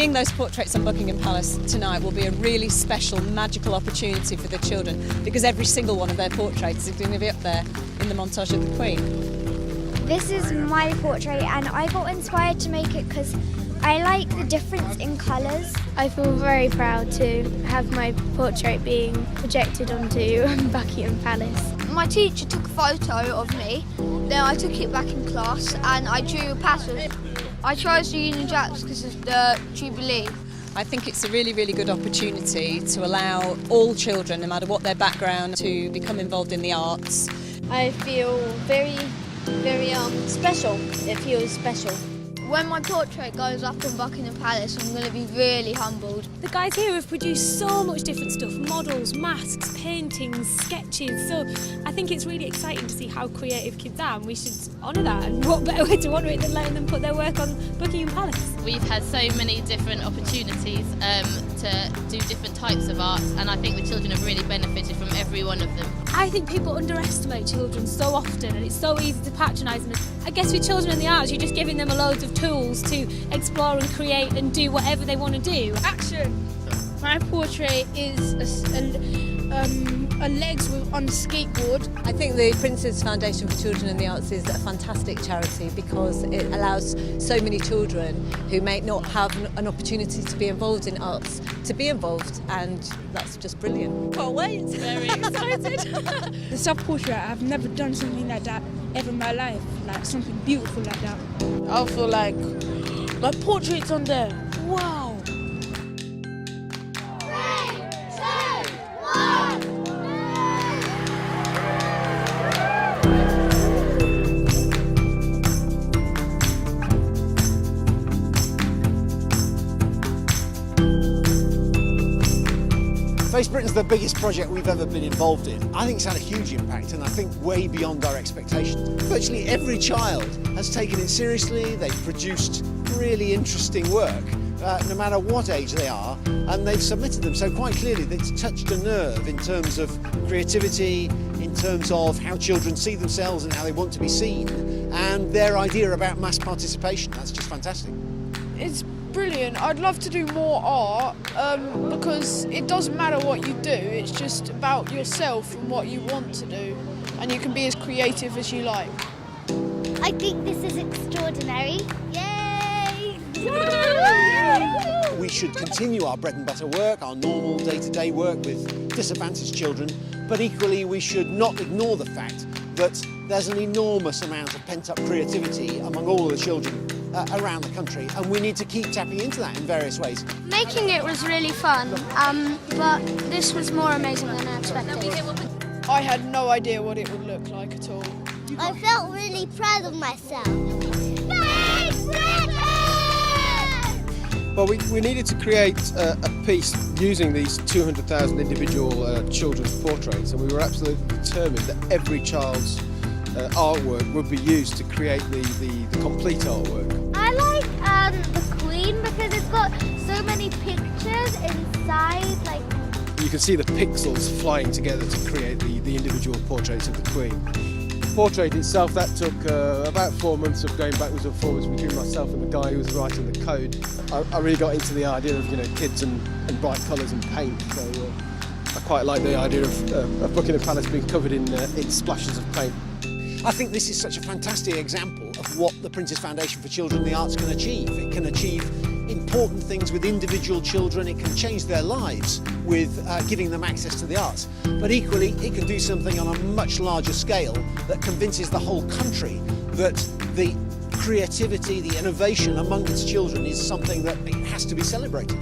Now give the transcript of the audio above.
Seeing those portraits on Buckingham Palace tonight will be a really special, magical opportunity for the children, because every single one of their portraits is going to be up there in the montage of the Queen. This is my portrait and I got inspired to make it because I like the difference in colours. I feel very proud to have my portrait being projected onto Buckingham Palace. My teacher took a photo of me, then I took it back in class and I drew a passage. I chose the Union Jacks because of the Jubilee. I think it's a really, really good opportunity to allow all children, no matter what their background, to become involved in the arts. I feel very special. It feels special. When my portrait goes up in Buckingham Palace, I'm going to be really humbled. The guys here have produced so much different stuff, models, masks, paintings, sketches, so I think it's really exciting to see how creative kids are, and we should honour that, and what better way to honour it than letting them put their work on Buckingham Palace. We've had so many different opportunities to do different types of art, and I think the children have really benefited from every one of them. I think people underestimate children so often, and it's so easy to patronise them. I guess with children in the arts, you're just giving them a load of tools to explore and create and do whatever they want to do. Action! My portrait is a legs on a skateboard. I think the Prince's Foundation for Children in the Arts is a fantastic charity because it allows so many children who may not have an opportunity to be involved in arts to be involved, and that's just brilliant. Can't wait! Very excited! The self-portrait, I've never done something like that ever in my life, like something beautiful like that. I feel like my portrait's on there. Wow! Face Britain's the biggest project we've ever been involved in. I think it's had a huge impact, and I think way beyond our expectations. Virtually every child has taken it seriously. They've produced really interesting work, no matter what age they are, and they've submitted them. So quite clearly it's touched a nerve in terms of creativity, in terms of how children see themselves and how they want to be seen, and their idea about mass participation. That's just fantastic. It's brilliant. I'd love to do more art because it doesn't matter what you do, it's just about yourself and what you want to do, and you can be as creative as you like. I think this is extraordinary. Yay! We should continue our bread and butter work, our normal day-to-day work with disadvantaged children, but equally we should not ignore the fact that there's an enormous amount of pent-up creativity among all of the children around the country, and we need to keep tapping into that in various ways. Making it was really fun, but this was more amazing than I expected. I had no idea what it would look like at all. I felt really proud of myself. Well, we needed to create a piece using these 200,000 individual children's portraits, and we were absolutely determined that every child's artwork would be used to create the complete artwork. I like the Queen because it's got so many pictures inside. Like, You can see the pixels flying together to create the individual portraits of the Queen. The portrait itself, that took about 4 months of going backwards and forwards between myself and the guy who was writing the code. I really got into the idea of kids and bright colours and paint. So I quite like the idea of Buckingham Palace being covered in splashes of paint. I think this is such a fantastic example of what the Prince's Foundation for Children in the Arts can achieve. It can achieve important things with individual children, it can change their lives with giving them access to the arts, but equally it can do something on a much larger scale that convinces the whole country that the creativity, the innovation among its children is something that it has to be celebrated.